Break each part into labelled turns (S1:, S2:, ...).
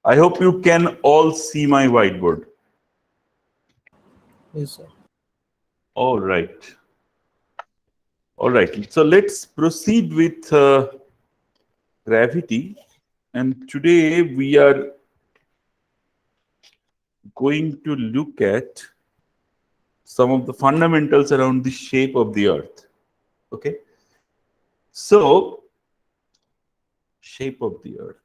S1: I hope you can all see my whiteboard.
S2: Yes, sir.
S1: All right. All right. So let's proceed with gravity. And today we are going to look at some of the fundamentals around the shape of the Earth. Okay. So, shape of the Earth.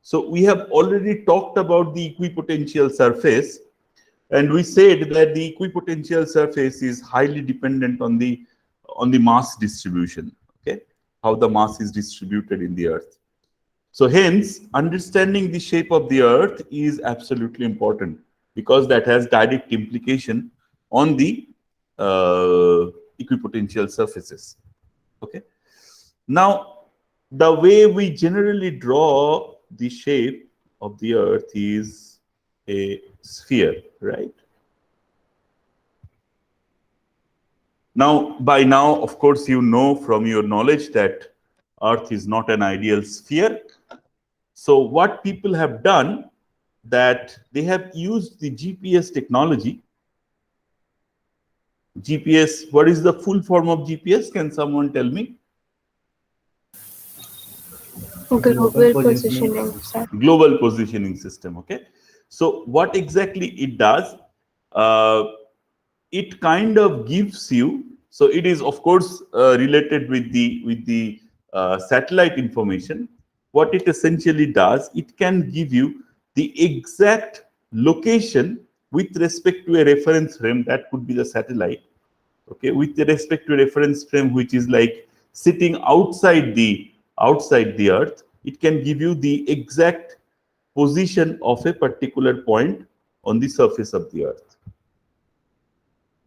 S1: So we have already talked about the equipotential surface, and we said that the equipotential surface is highly dependent on the mass distribution. Okay, how the mass is distributed in the Earth. So hence, understanding the shape of the Earth is absolutely important because that has direct implication on the equipotential surfaces. Okay. Now, the way we generally draw the shape of the Earth is a sphere, right? Now, by now, of course, you know from your knowledge that Earth is not an ideal sphere. So what people have done, that they have used the GPS technology. GPS, what is the full form of GPS? Can someone tell me?
S3: Global positioning, sir.
S1: Global positioning system. Okay. So what exactly it does? It kind of gives you. So it is of course related with the satellite information. What it essentially does, it can give you the exact location with respect to a reference frame. That could be the satellite. Okay, with respect to a reference frame which is like sitting outside the Earth, it can give you the exact position of a particular point on the surface of the Earth.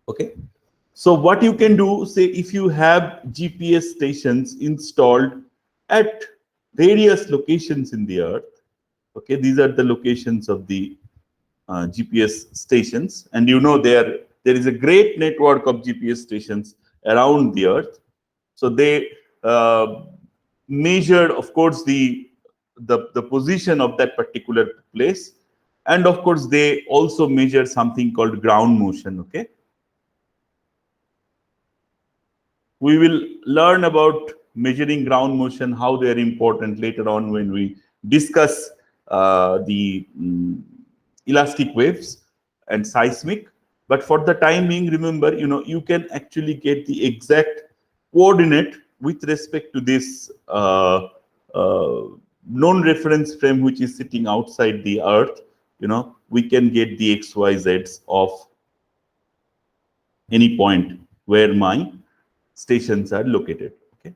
S1: Okay, so what you can do, say if you have GPS stations installed at various locations in the Earth. Okay, these are the locations of the GPS stations, and you know there is a great network of GPS stations around the Earth. So they measure, of course, the position of that particular place, and of course they also measure something called ground motion. Okay, we will learn about measuring ground motion, how they are important later on when we discuss the elastic waves and seismic. But for the time being, remember, you can actually get the exact coordinate with respect to this known reference frame which is sitting outside the Earth. We can get the XYZs of any point where my stations are located. Okay.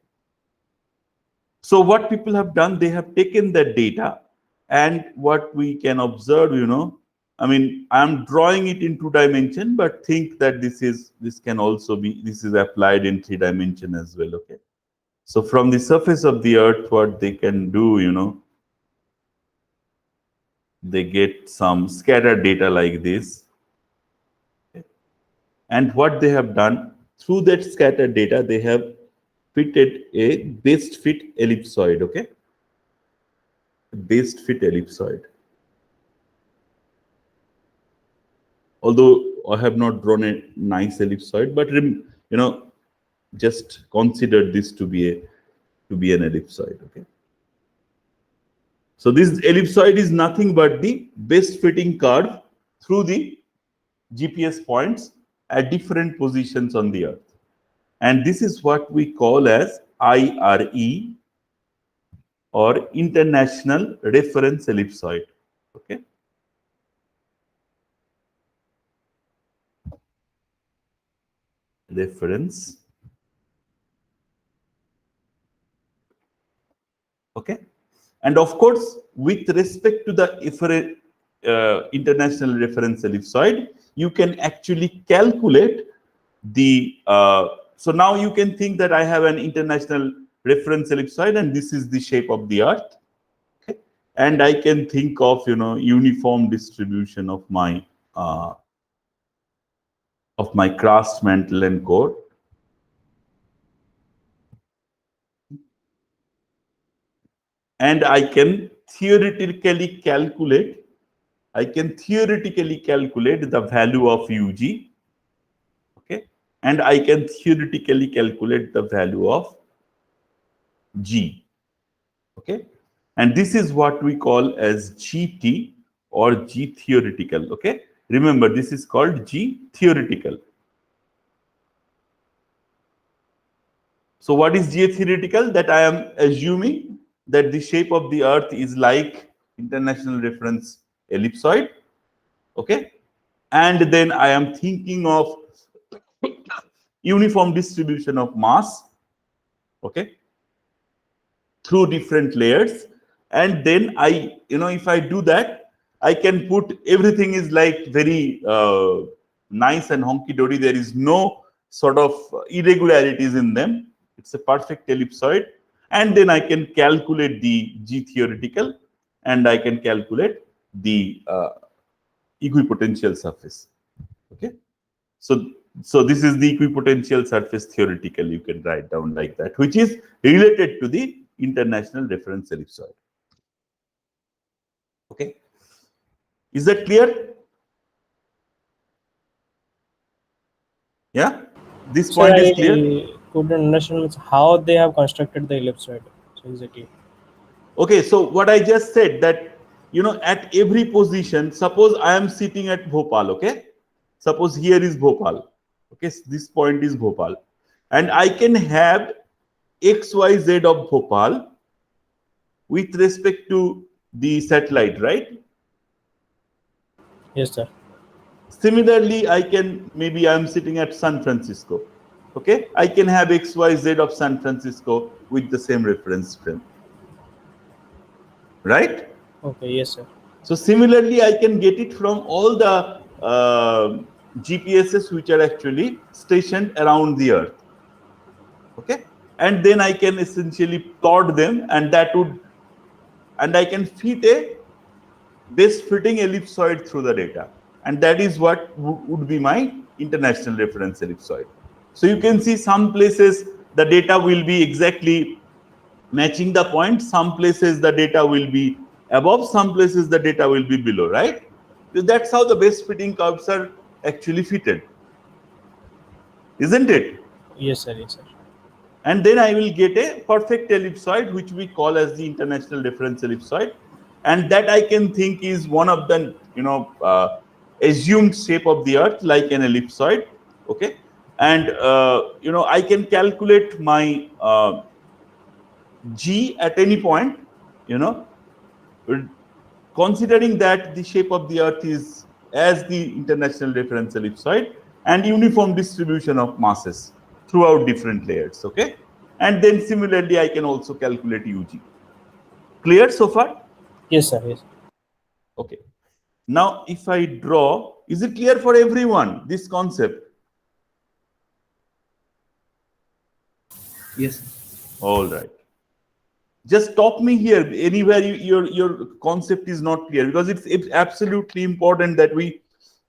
S1: So what people have done, they have taken that data, and what we can observe, I mean, I'm drawing it in 2 dimension, but think that this is applied in 3 dimension as well. Okay. So from the surface of the Earth, what they can do, they get some scattered data like this. Okay. And what they have done, through that scattered data, they have fitted a best fit ellipsoid. Okay. Best fit ellipsoid. Although I have not drawn a nice ellipsoid, but just consider this to be an ellipsoid. Okay. So this ellipsoid is nothing but the best fitting curve through the GPS points at different positions on the Earth, and this is what we call as IRE, or International Reference Ellipsoid. Okay. Reference. Okay. And of course, with respect to the International Reference Ellipsoid, you can actually calculate the so now you can think that I have an International Reference Ellipsoid and this is the shape of the Earth. Okay. and I can think of, uniform distribution of my crust, mantle, and core. And I can theoretically calculate the value of UG. Okay, and I can theoretically calculate the value of G. Okay, and this is what we call as GT, or G theoretical. Okay, remember, this is called G theoretical. So what is G theoretical? That I am assuming that the shape of the earth is like international reference ellipsoid. Okay, and then I am thinking of uniform distribution of mass, okay, through different layers. And then I, if I do that, I can put everything is like very nice and honky-dory. There is no sort of irregularities in them. It's a perfect ellipsoid. And then I can calculate the G theoretical, and I can calculate the equipotential surface. Okay, so this is the equipotential surface theoretical. You can write down like that, which is related to the international reference ellipsoid. Okay, is that clear? Yeah, this
S2: So
S1: point
S2: I
S1: is clear.
S2: couldn't understand how they have constructed the ellipsoid. So exactly.
S1: Okay, so what I just said, that at every position, suppose I am sitting at Bhopal. Okay, suppose here is Bhopal. Okay, this point is Bhopal, and I can have XYZ of Bhopal with respect to the satellite, right?
S2: Yes, sir.
S1: Similarly, I can, maybe I'm sitting at San Francisco. Okay, I can have XYZ of San Francisco with the same reference frame, right?
S2: Okay. Yes, sir.
S1: So similarly, I can get it from all the GPSs which are actually stationed around the Earth. Okay, and then I can essentially plot them, and I can fit a best fitting ellipsoid through the data, and that is what would be my international reference ellipsoid. So you can see some places the data will be exactly matching the point, some places the data will be above, some places the data will be below, right? So that's how the best fitting curves are actually fitted, isn't it?
S2: Yes, sir. Yes, sir.
S1: And then I will get a perfect ellipsoid, which we call as the international reference ellipsoid, and that I can think is one of the assumed shape of the Earth, like an ellipsoid. Okay, and I can calculate my G at any point, considering that the shape of the Earth is as the international reference ellipsoid, and uniform distribution of masses throughout different layers. Okay, and then similarly I can also calculate UG. Clear so far?
S2: Yes, sir. Yes.
S1: Okay, now if I draw, is it clear for everyone, this concept?
S4: Yes.
S1: All right, just stop me here anywhere your concept is not clear, because it's absolutely important that we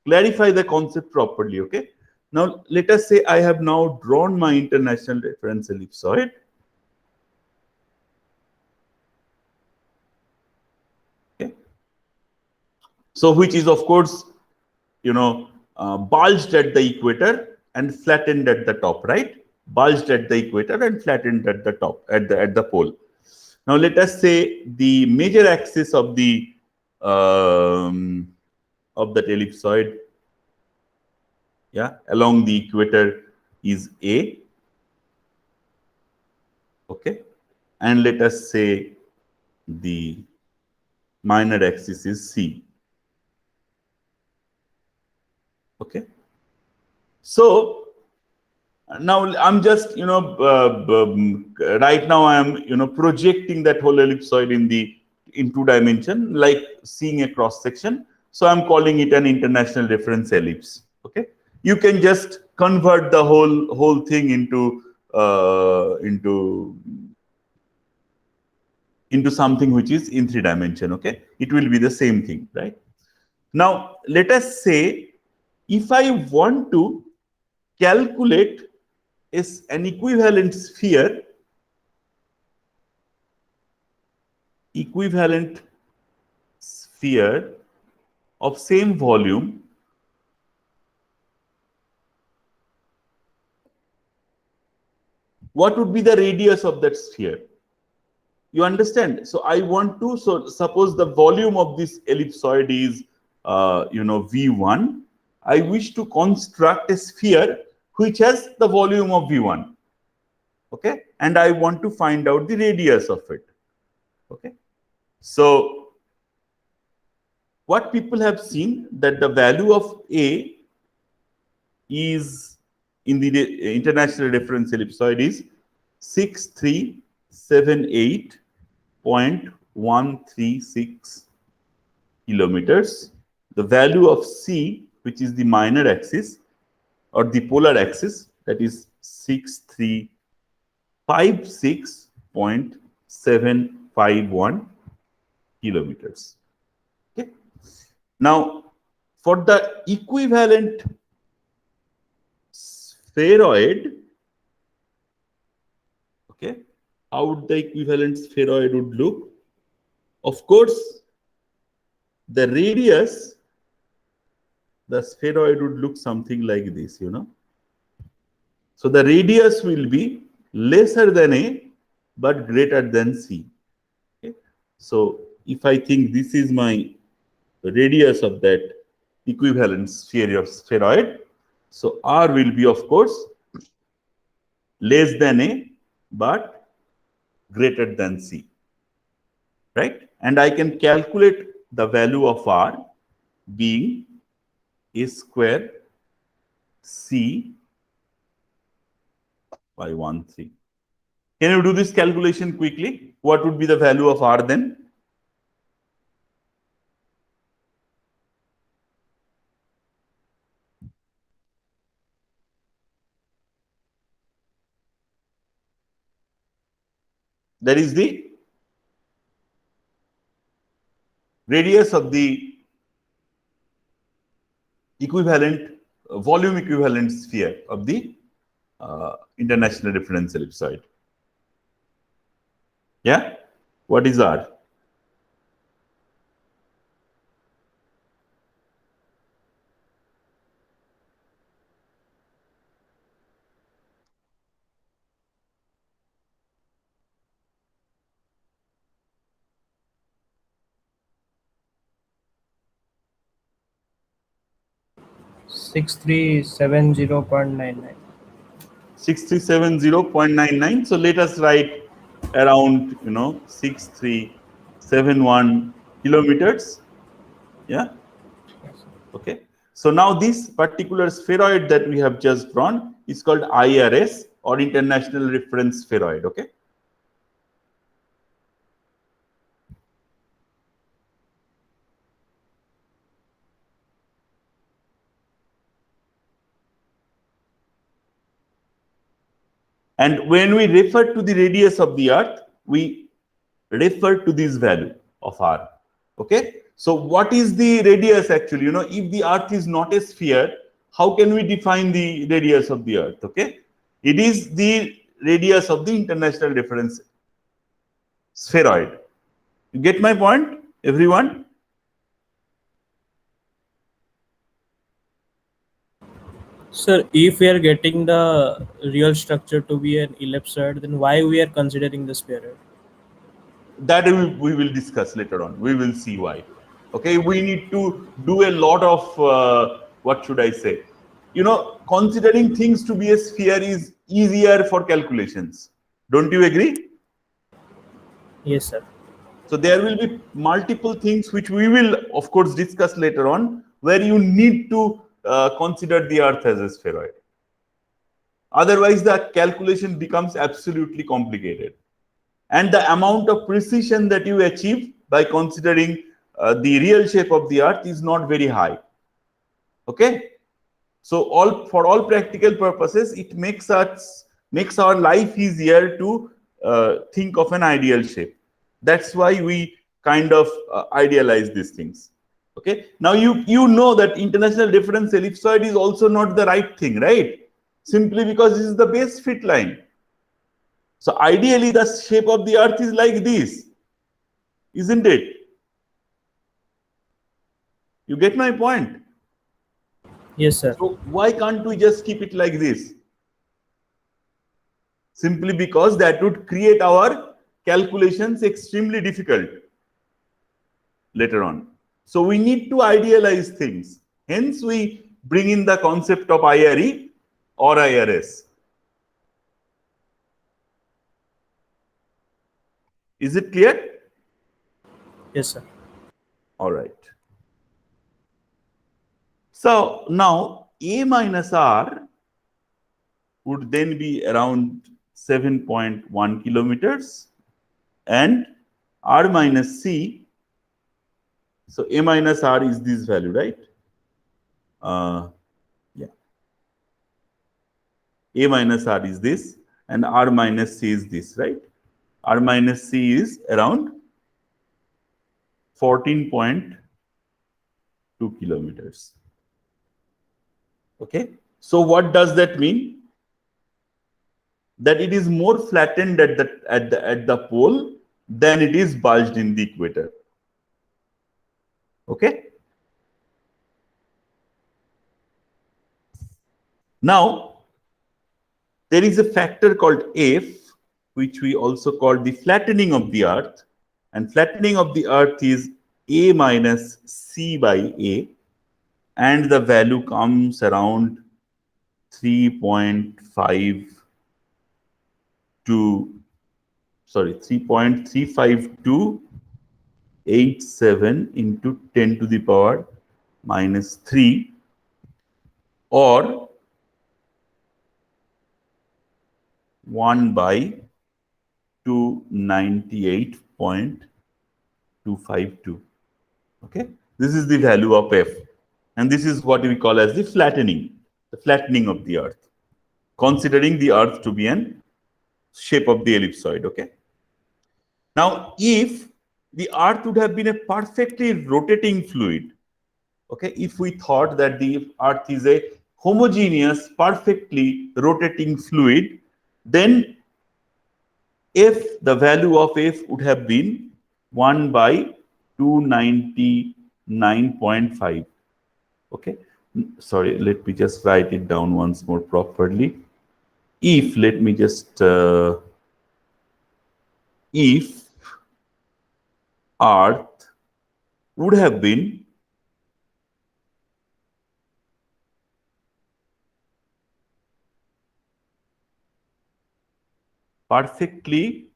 S1: clarify the concept properly. Okay, now let us say I have now drawn my international reference ellipsoid. Okay, so which is of course bulged at the equator and flattened at the top, right? Bulged at the equator and flattened at the top, at the pole. Now let us say the major axis of the that ellipsoid, yeah, along the equator is A. Okay, and let us say the minor axis is C. Okay, so now I'm just right now I am projecting that whole ellipsoid in 2 dimension, like seeing a cross section. So I'm calling it an international reference ellipse. Okay, you can just convert the whole thing into into something which is in 3 dimension. Okay, it will be the same thing, right? Now let us say if I want to calculate an equivalent sphere, of same volume, what would be the radius of that sphere? You understand? So I want to, so suppose the volume of this ellipsoid is V1. I wish to construct a sphere which has the volume of V1. Okay, and I want to find out the radius of it. Okay, so what people have seen that the value of A is in the international reference ellipsoid is 6378.136 kilometers. The value of C, which is the minor axis or the polar axis, that is 6356.751 kilometers. Okay. Now, for the equivalent spheroid, okay, how would the equivalent spheroid would look? Of course, the radius, the spheroid would look something like this, you know. So the radius will be lesser than A but greater than C. Okay. So if I think this is my radius of that equivalent spheroid, so R will be, of course, less than A but greater than C, right? And I can calculate the value of R being A square C by 1/3. Can you do this calculation quickly? What would be the value of R then? That is the radius of the equivalent volume equivalent sphere of the international reference ellipsoid. Yeah, what is R?
S2: Six three seven 6370.99.
S1: 6370.99. So let us write around 6371 kilometers. Yeah. Okay. So now this particular spheroid that we have just drawn is called IRS, or International Reference Spheroid. Okay. And when we refer to the radius of the Earth, we refer to this value of R. Okay. So what is the radius actually? If the Earth is not a sphere, how can we define the radius of the Earth? Okay. It is the radius of the international reference spheroid. You get my point, everyone?
S2: Sir, if we are getting the real structure to be an ellipsoid, then why we are considering the spheroid?
S1: That we will discuss later on. We will see why. Okay, we need to do a lot of what should I say? Considering things to be a sphere is easier for calculations. Don't you agree?
S2: Yes, sir.
S1: So there will be multiple things which we will, of course, discuss later on, where you need to consider the Earth as a spheroid. Otherwise, the calculation becomes absolutely complicated. And the amount of precision that you achieve by considering the real shape of the Earth is not very high. Okay? So for all practical purposes, it makes our life easier to think of an ideal shape. That's why we kind of idealize these things. Okay. Now you know that international reference ellipsoid is also not the right thing, right? Simply because this is the base fit line. So ideally, the shape of the Earth is like this, isn't it? You get my point?
S2: Yes, sir.
S1: So why can't we just keep it like this? Simply because that would create our calculations extremely difficult later on. So we need to idealize things. Hence, we bring in the concept of IRE or IRS. Is it clear?
S2: Yes, sir.
S1: All right. So now A minus R would then be around 7.1 kilometers, and R minus C. So A minus R is this value, right? Yeah. A minus R is this, and R minus C is this, right? R minus C is around 14.2 kilometers. Okay. So what does that mean? That it is more flattened at the pole than it is bulged in the equator. Okay. Now, there is a factor called F, which we also call the flattening of the Earth. And flattening of the Earth is A minus C by A. And the value comes around 3.35287 into 10 to the power minus 3, or 1 by 298.252. Okay, this is the value of F, and this is what we call as the flattening of the Earth, considering the Earth to be an shape of the ellipsoid. Okay. Now, if the Earth would have been a perfectly rotating fluid, okay, if we thought that the Earth is a homogeneous, perfectly rotating fluid, then F, the value of F would have been 1 by 299.5. Okay. Sorry, let me just write it down once more properly. If, let me just, if Earth would have been perfectly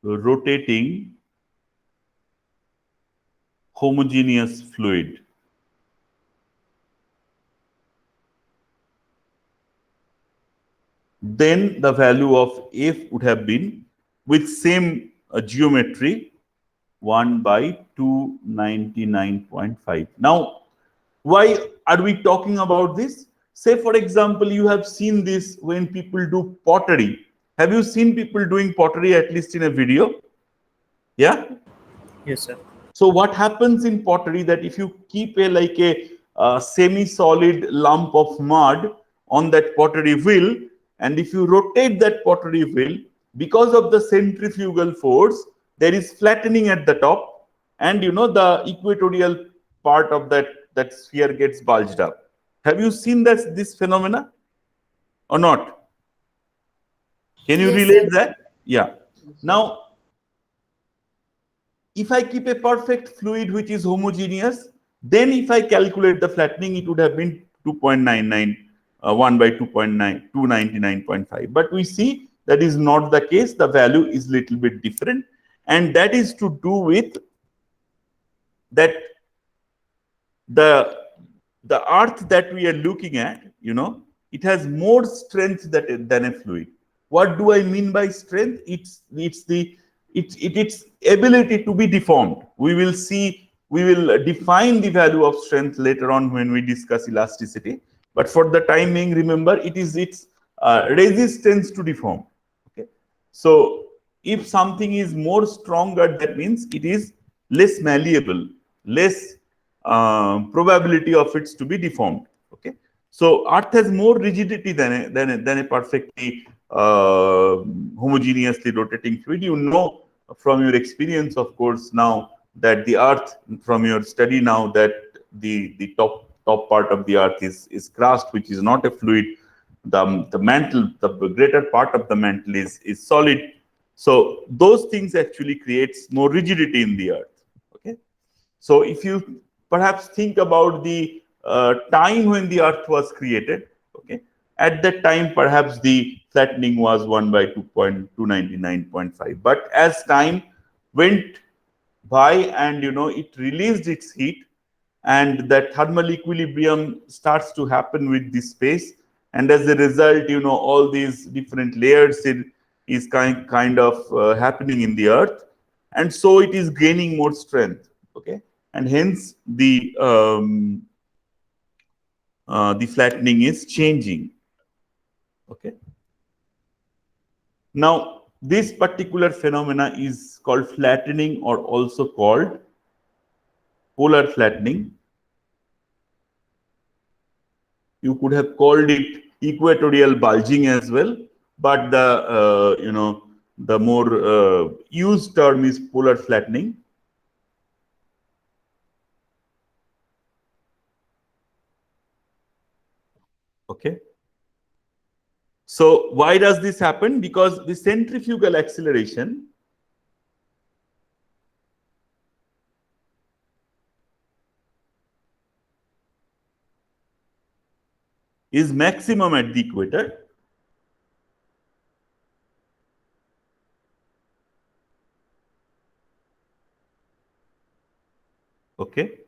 S1: rotating homogeneous fluid, then the value of F would have been, with same geometry, 1 by 299.5. Now, why are we talking about this? Say, for example, you have seen this when people do pottery. Have you seen people doing pottery, at least in a video? Yeah?
S2: Yes, sir.
S1: So what happens in pottery, that if you keep a semi-solid lump of mud on that pottery wheel, and if you rotate that pottery wheel, because of the centrifugal force, there is flattening at the top, and the equatorial part of that sphere gets bulged up. Have you seen this phenomena or not? Can you
S3: Yes,
S1: relate
S3: sir.
S1: that? Yeah. Now, if I keep a perfect fluid which is homogeneous, then if I calculate the flattening, it would have been 2.99, 1 by 299.5. But we see that is not the case. The value is little bit different. And that is to do with that the Earth that we are looking at, it has more strength than a fluid. What do I mean by strength? It's its ability to be deformed. We will define the value of strength later on when we discuss elasticity. But for the time being, remember, it is its resistance to deform. Okay, so if something is more stronger, that means it is less malleable, less probability of it to be deformed. Okay, so Earth has more rigidity than a perfectly homogeneously rotating fluid. You know from your experience, of course, now that the Earth, from your study now, that the top part of the Earth is crust, which is not a fluid. The mantle, the greater part of the mantle is solid. So those things actually creates more rigidity in the Earth. Okay, so if you perhaps think about the time when the Earth was created, okay, at that time perhaps the flattening was 1 by 2.299.5. But as time went by, and it released its heat, and that thermal equilibrium starts to happen with this space, and as a result, all these different layers is kind of happening in the Earth, and so it is gaining more strength. Okay, and hence the flattening is changing. Okay, now this particular phenomena is called flattening, or also called polar flattening. You could have called it equatorial bulging as well, but the more used term is polar flattening. Okay, so why does this happen? Because the centrifugal acceleration is maximum at the equator. Okay,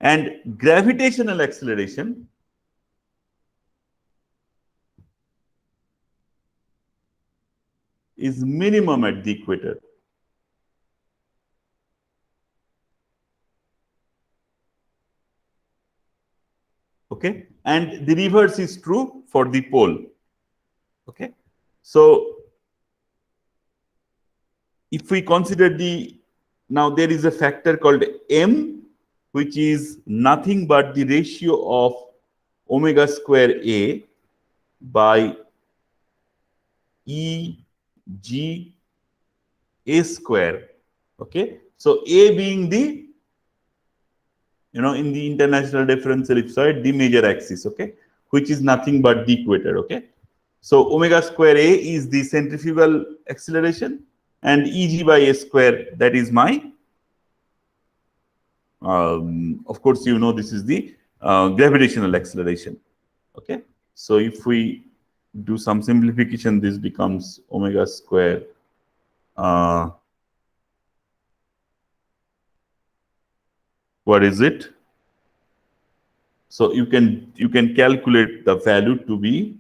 S1: and gravitational acceleration is minimum at the equator. Okay, and the reverse is true for the pole. Okay, so if we consider now there is a factor called m, which is nothing but the ratio of omega square a by e g a square. Okay, so a being the, in the international differential ellipsoid, the major axis. Okay, which is nothing but the equator. Okay, so omega square a is the centrifugal acceleration, and eg by a square, that is my of course, this is the gravitational acceleration. Okay, so if we do some simplification, this becomes omega square what is it? So you can calculate the value to be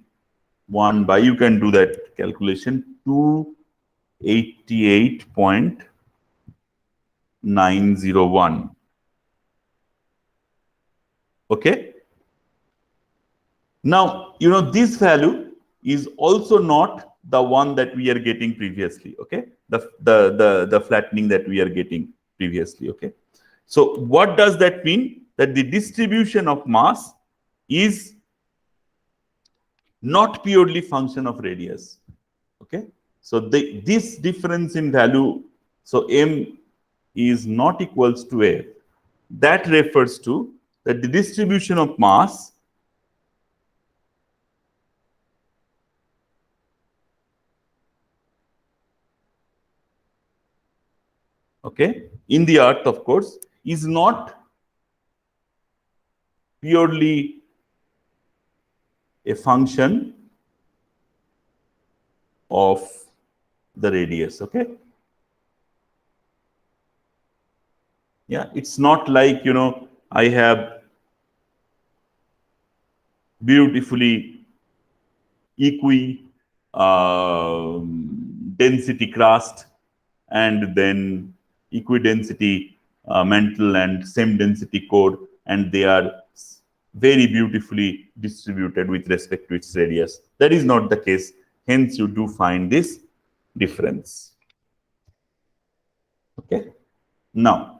S1: 1 by, you can do that calculation, 288.901. Okay, now this value is also not the one that we are getting previously. Okay, the flattening that we are getting previously. Okay, so what does that mean? That the distribution of mass is not purely function of radius. Okay, so this difference in value, so m is not equals to a, that refers to that the distribution of mass okay in the Earth, of course, is not purely a function of the radius. Okay, yeah, it's not like I have beautifully density crust, and then equidensity mantle, and same density core, and they are very beautifully distributed with respect to its radius. That is not the case. Hence, you do find this difference. Okay. Now,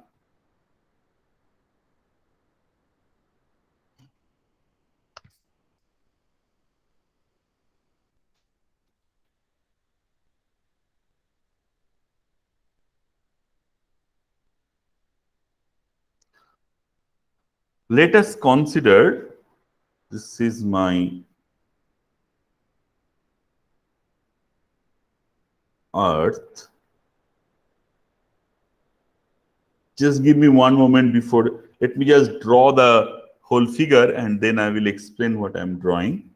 S1: let us consider, this is my Earth. Just give me one moment before, let me just draw the whole figure and then I will explain what I'm drawing.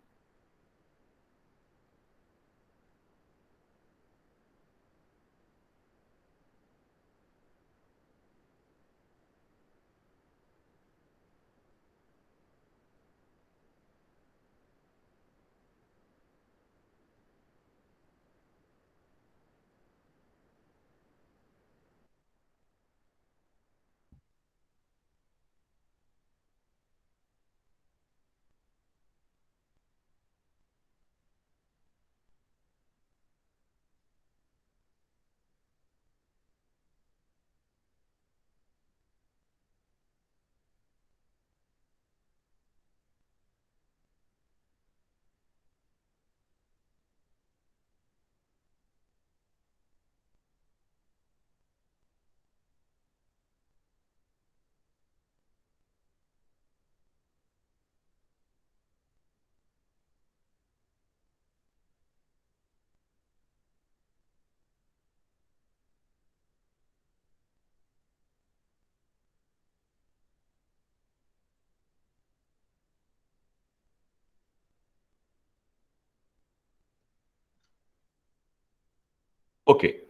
S1: Okay.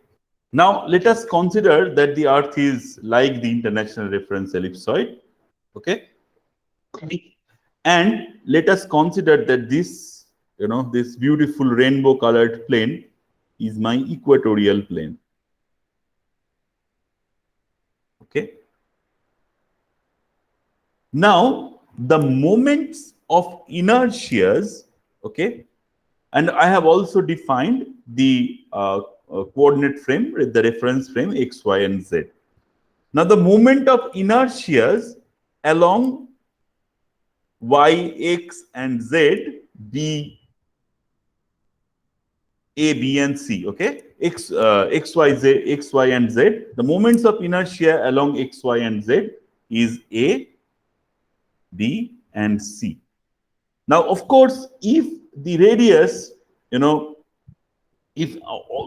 S1: Now, let us consider that the Earth is like the International Reference Ellipsoid. Okay. And let us consider that this, this beautiful rainbow colored plane is my equatorial plane. Okay. Now, the moments of inertias, okay, and I have also defined the coordinate frame, the reference frame x, y, and z. Now, the moment of inertias along y, x, and z, b, a, b, and c. Okay, x, y, z, x, y, and z. The moments of inertia along x, y, and z is a, b, and c. Now, of course, if the radius, if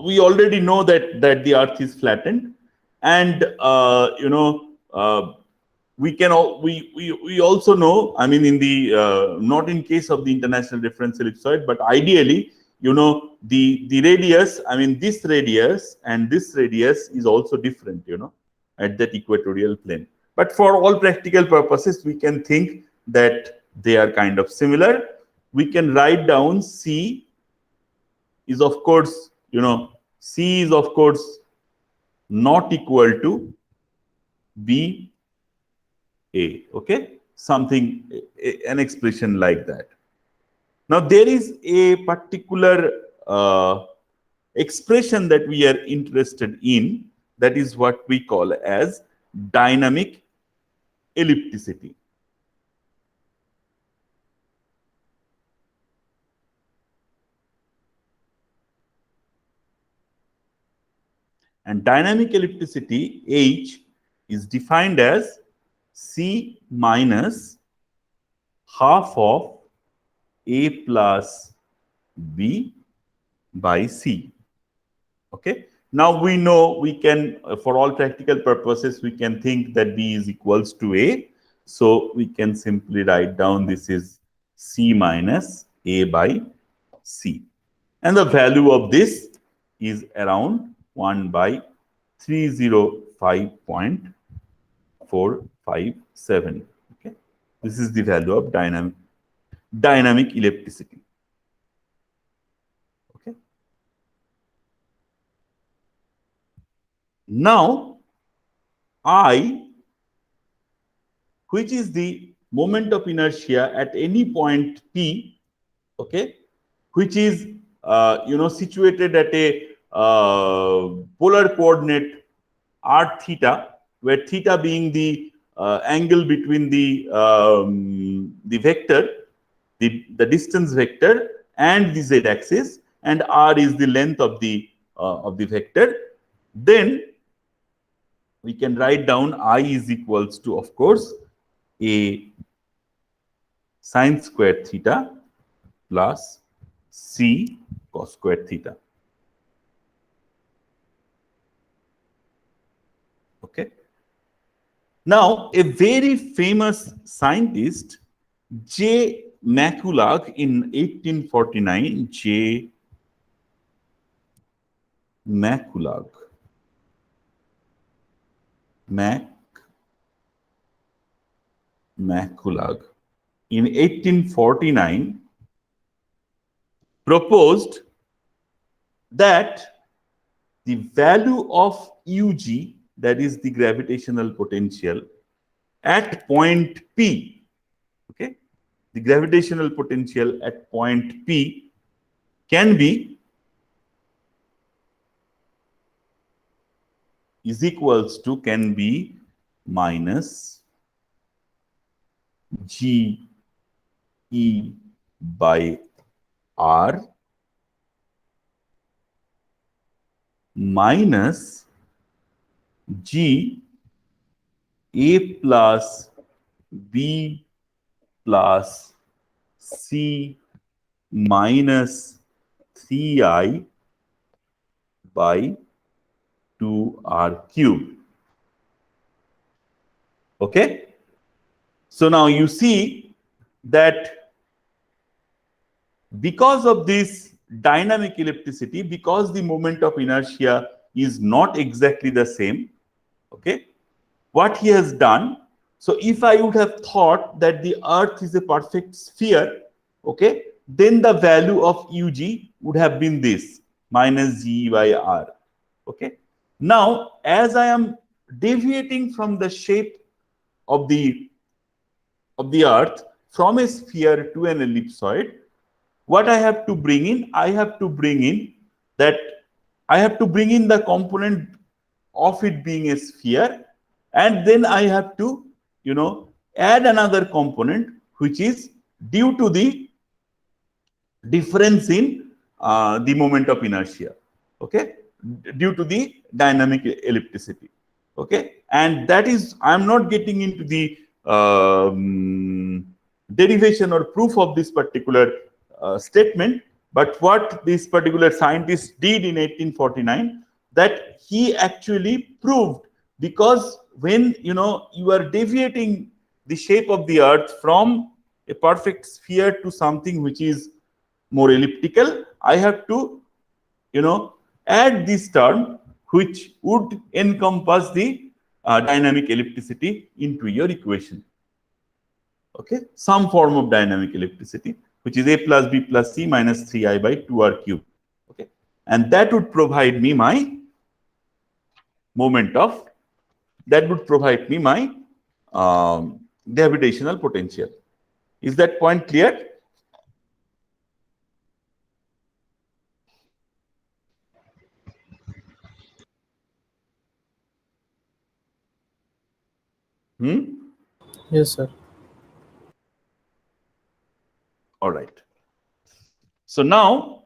S1: we already know that the Earth is flattened, and we also know, I mean, in the not in case of the International Reference Ellipsoid, but ideally, the radius, I mean, this radius and this radius is also different, at that equatorial plane. But for all practical purposes, we can think that they are kind of similar. We can write down C is, of course, C is, of course, not equal to B A. Okay, something, an expression like that. Now, there is a particular expression that we are interested in, that is what we call as dynamic ellipticity. And dynamic ellipticity, H, is defined as C minus half of A plus B by C. Okay. Now we know we can, for all practical purposes, we can think that B is equals to A. So we can simply write down this is C minus A by C. And the value of this is around 1 by 305.457. Okay. This is the value of dynamic ellipticity. Okay. Now, I, which is the moment of inertia at any point P, okay, which is situated at a polar coordinate r theta, where theta being the angle between the vector, the distance vector and the z-axis, and r is the length of the vector, then we can write down I is equals to, of course, a sine squared theta plus c cos squared theta. Okay. Now, a very famous scientist, J. Maculag, in 1849, J. Maculag, Maculag, in 1849, proposed that the value of UG, that is the gravitational potential, at point P, okay, the gravitational potential at point P can be minus G E by R minus G A plus B plus C minus 3I by 2R cubed. Okay? So now you see that because of this dynamic ellipticity, because the moment of inertia is not exactly the same, okay, what he has done, so if I would have thought that the earth is a perfect sphere, okay, then the value of UG would have been this, minus G by R. Okay. Now, as I am deviating from the shape of the earth from a sphere to an ellipsoid, what I have to bring in? I have to bring in the component of it being a sphere, and then I have to, add another component which is due to the difference in the moment of inertia, okay, due to the dynamic ellipticity, okay, and that is, I am not getting into the derivation or proof of this particular statement, but what this particular scientist did in 1849, that he actually proved, because when you are deviating the shape of the earth from a perfect sphere to something which is more elliptical, I have to add this term which would encompass the dynamic ellipticity into your equation. Okay, some form of dynamic ellipticity, which is a plus b plus c minus 3I by 2R cubed. Okay, and that would provide me my gravitational potential. Is that point clear?
S2: Yes, sir.
S1: All right. So now,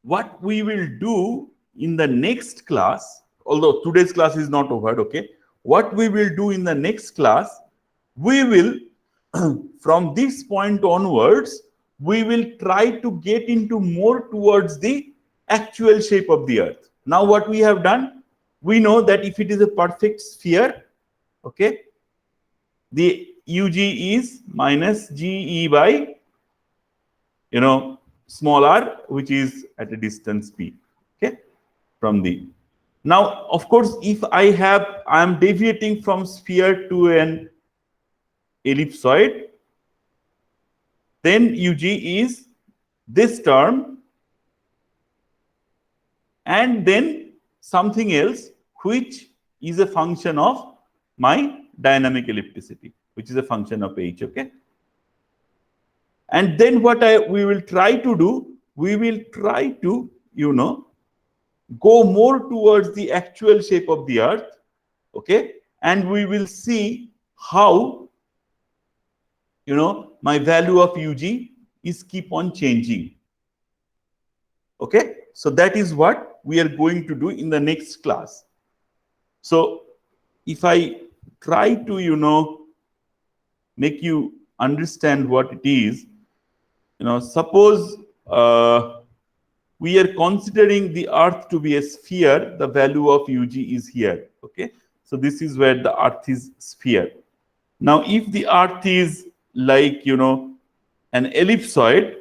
S1: what we will do in the next class, although today's class is not over, okay, what we will do in the next class, we will, from this point onwards, we will try to get into more towards the actual shape of the earth. Now, what we have done, we know that if it is a perfect sphere, okay, the UG is minus GE by, small r, which is at a distance p, okay, from the. Now, of course, if I am deviating from sphere to an ellipsoid, then UG is this term, and then something else which is a function of my dynamic ellipticity. which is a function of h. Okay. And then what we will try to do, we will try to, go more towards the actual shape of the earth. Okay. And we will see how, my value of UG is keep on changing. Okay. So that is what we are going to do in the next class. So if I try to, make you understand what it is, suppose we are considering the earth to be a sphere, the value of UG is here. Okay. So this is where the earth is sphere. Now, if the earth is like, an ellipsoid,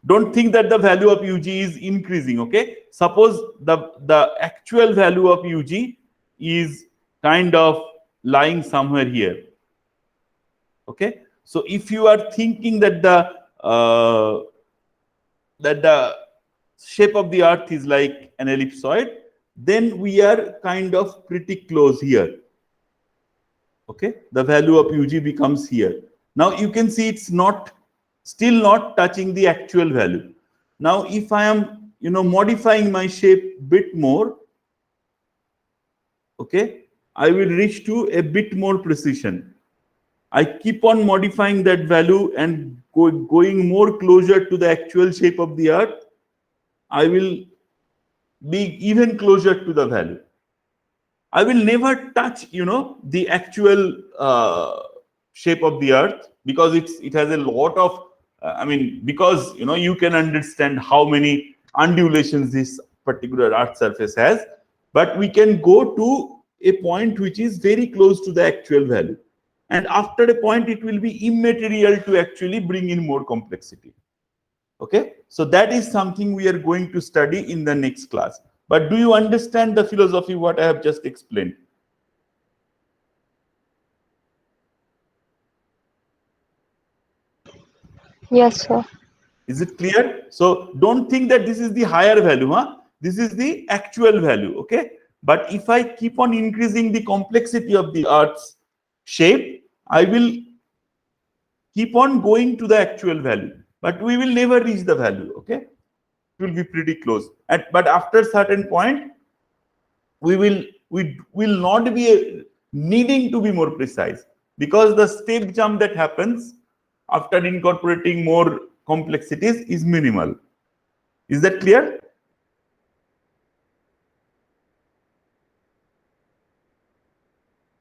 S1: don't think that the value of UG is increasing. Okay. Suppose the actual value of UG is kind of lying somewhere here. Okay. So if you are thinking that the shape of the earth is like an ellipsoid, then we are kind of pretty close here. Okay. The value of UG becomes here. Now you can see it's still not touching the actual value. Now, if I am, modifying my shape bit more, okay, I will reach to a bit more precision. I keep on modifying that value and going more closer to the actual shape of the earth, I will be even closer to the value. I will never touch, the actual shape of the earth, because it has a lot of, because, you can understand how many undulations this particular earth surface has, but we can go to a point which is very close to the actual value. And after a point, it will be immaterial to actually bring in more complexity. Okay. So that is something we are going to study in the next class. But do you understand the philosophy, what I have just explained?
S3: Yes, sir.
S1: Is it clear? So don't think that this is the higher value. This is the actual value. Okay. But if I keep on increasing the complexity of the earth's shape, I will keep on going to the actual value, but we will never reach the value. Okay. It will be pretty close. But after a certain point, we will not be needing to be more precise, because the step jump that happens after incorporating more complexities is minimal. Is that clear?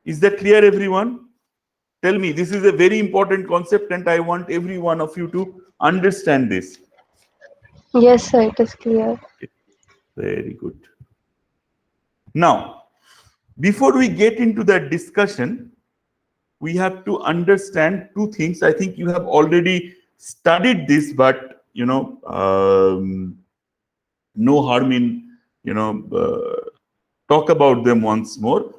S1: Is that clear, everyone? Tell me, this is a very important concept and I want every one of you to understand this.
S3: Yes, sir, it is clear.
S1: Very good. Now, before we get into that discussion, we have to understand two things. I think you have already studied this, but no harm in talk about them once more.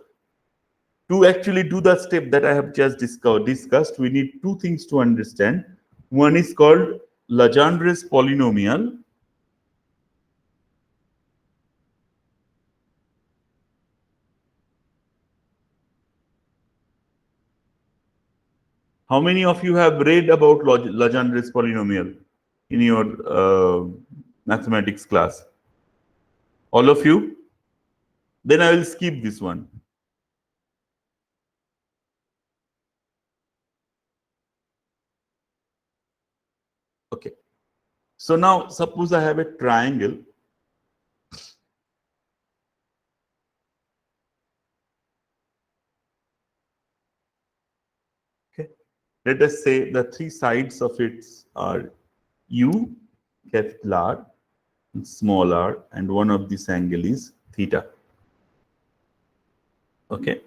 S1: To actually do the step that I have just discussed, we need two things to understand. One is called Legendre's polynomial. How many of you have read about Legendre's polynomial in your mathematics class? All of you? Then I will skip this one. Okay. So now suppose I have a triangle. Okay. Let us say the three sides of it are U, capital R, and small r, and one of this angle is theta. Okay.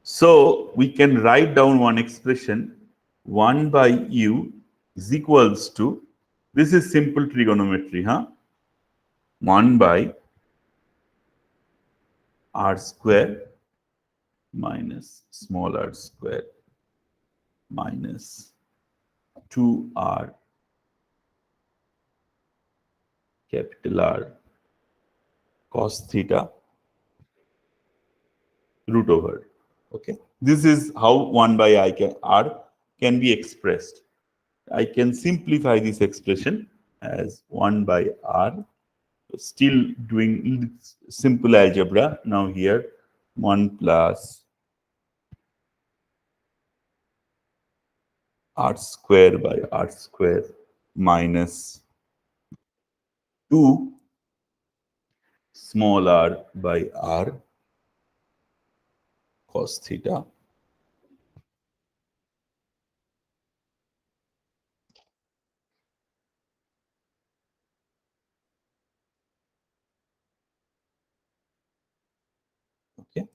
S1: So we can write down one expression, 1 by U is equals to, this is simple trigonometry, 1 by r square minus small r square minus 2r capital R cos theta root over. Okay. This is how 1 by r can be expressed. I can simplify this expression as 1 by r. Still doing simple algebra. Now here 1 plus r square by r square minus 2 small r by r cos theta okay.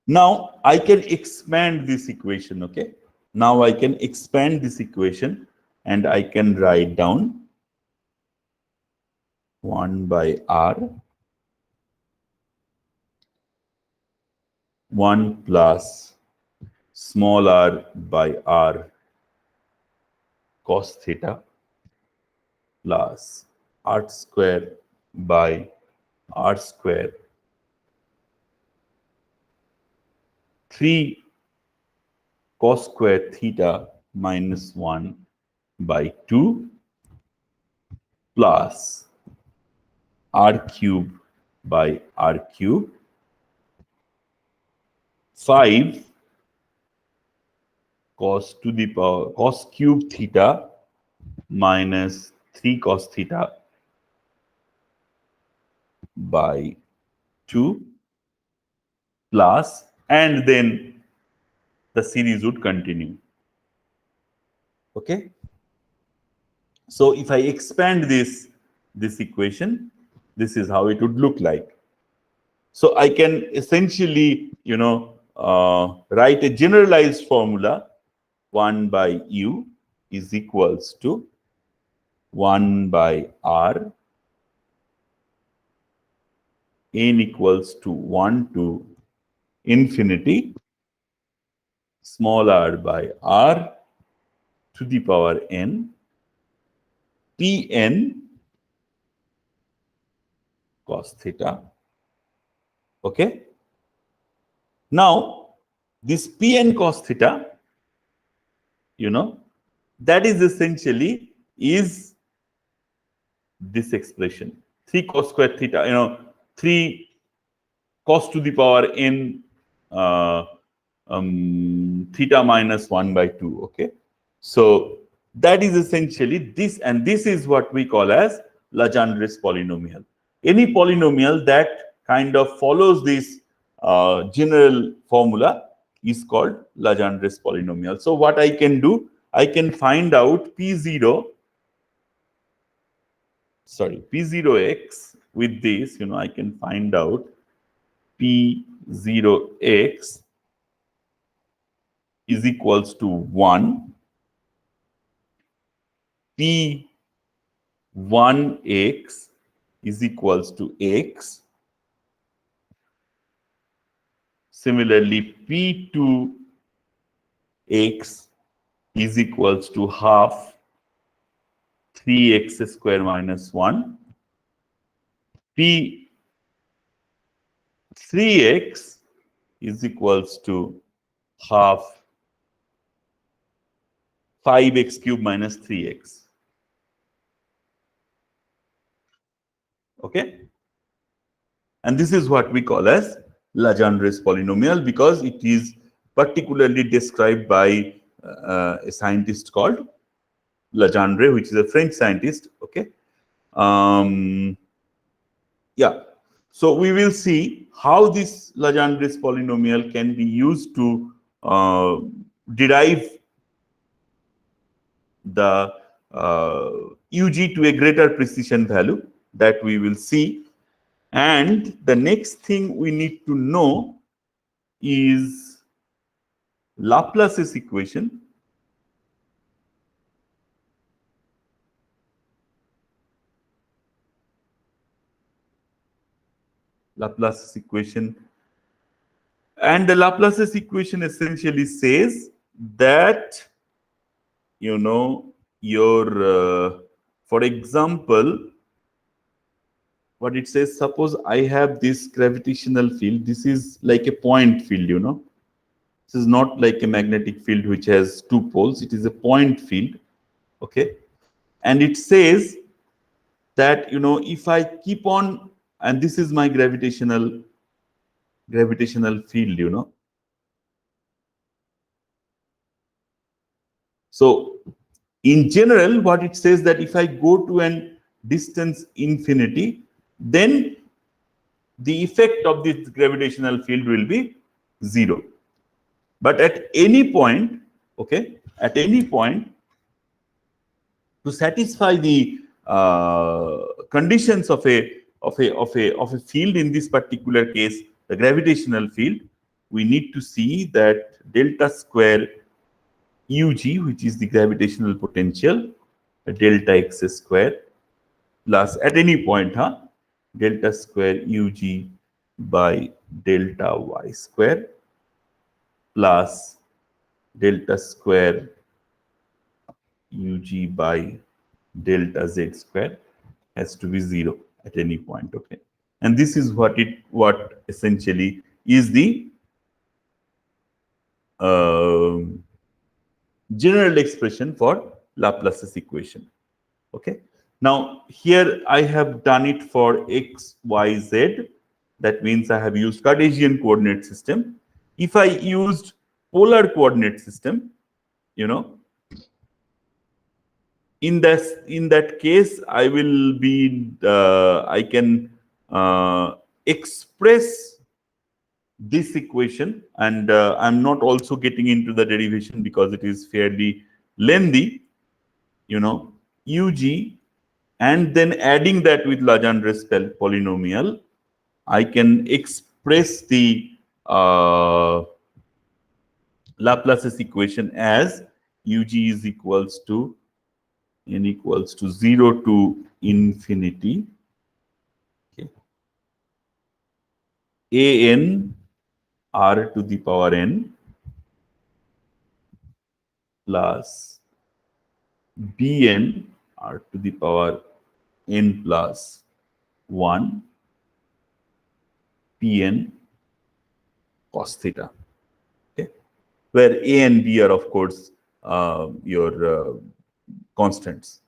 S1: Now I can expand this equation, okay. Now I can expand this equation and I can write down 1 by r 1 plus small r by r cos theta plus r square by r square 3 cos square theta minus 1 by 2 plus r cube by r cube 5 cos to the power cos cube theta minus 3 cos theta by 2 plus, and then the series would continue. Okay. So if I expand this equation, this is how it would look like. So I can essentially, write a generalized formula. 1 by u is equals to 1 by r n equals to 1 to infinity small r by r to the power n Pn cos theta. Okay. Now, this Pn cos theta, that is essentially is this expression 3 cos square theta, 3 cos to the power n theta minus 1 by 2. Okay. So that is essentially this, and this is what we call as Legendre's polynomial. Any polynomial that kind of follows this general formula is called Legendre's polynomial. So what I can do, I can find out P0x with this, I can find out P0x is equals to 1, P1x is equals to x. Similarly, P2x is equals to half 3x square minus 1. P3x is equals to half 5x cube minus 3x. Okay. And this is what we call as Legendre's polynomial, because it is particularly described by a scientist called Legendre, which is a French scientist. Okay. Yeah. So we will see how this Legendre's polynomial can be used to derive the UG to a greater precision value, that we will see. And the next thing we need to know is Laplace's equation. Laplace's equation. And the Laplace's equation essentially says that, for example, what it says, suppose I have this gravitational field. This is like a point field, you know. This is not like a magnetic field which has two poles. It is a point field, okay? And it says that, you know, if I keep on, and this is my gravitational field, you know. So in general, what it says that if I go to an distance infinity, then the effect of this gravitational field will be 0. But at any point, okay, at any point, to satisfy the conditions of a field, in this particular case, the gravitational field, we need to see that delta square UG, which is the gravitational potential, delta x square, plus at any point, delta square UG by delta y square, plus delta square UG by delta z square has to be 0 at any point, okay? And this is what essentially is the general expression for Laplace's equation, okay? Now here I have done it for x, y, z. That means I have used Cartesian coordinate system. If I used polar coordinate system, you know, in that case, I will be I can express this equation, and I'm not also getting into the derivation because it is fairly lengthy, you know, UG, and then adding that with Legendre's polynomial, I can express the Laplace's equation as UG is equals to n equals to 0 to infinity, okay, an r to the power n plus bn r to the power n plus 1 pn cos theta, okay, where a and b are, of course, your constants,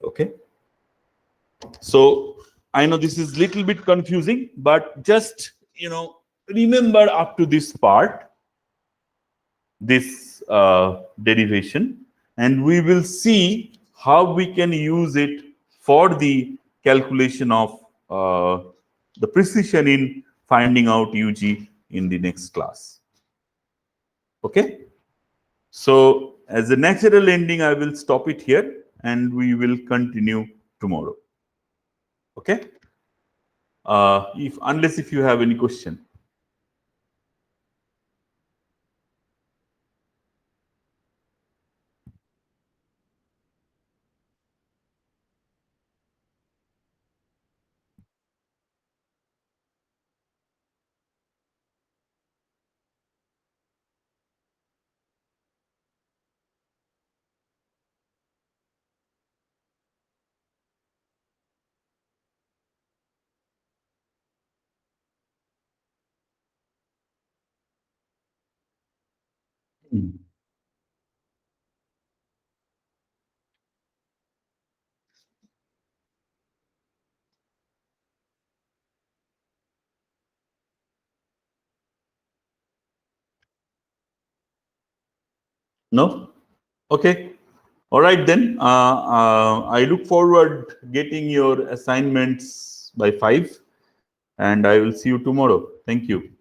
S1: okay? So I know this is little bit confusing, but just, you know, remember up to this part, this derivation, and we will see how we can use it for the calculation of the precision in finding out UG in the next class, okay? So as a natural ending, I will stop it here and we will continue tomorrow, okay? Unless if you have any question. No? Okay. All right then. I look forward getting your assignments by 5, and I will see you tomorrow. Thank you.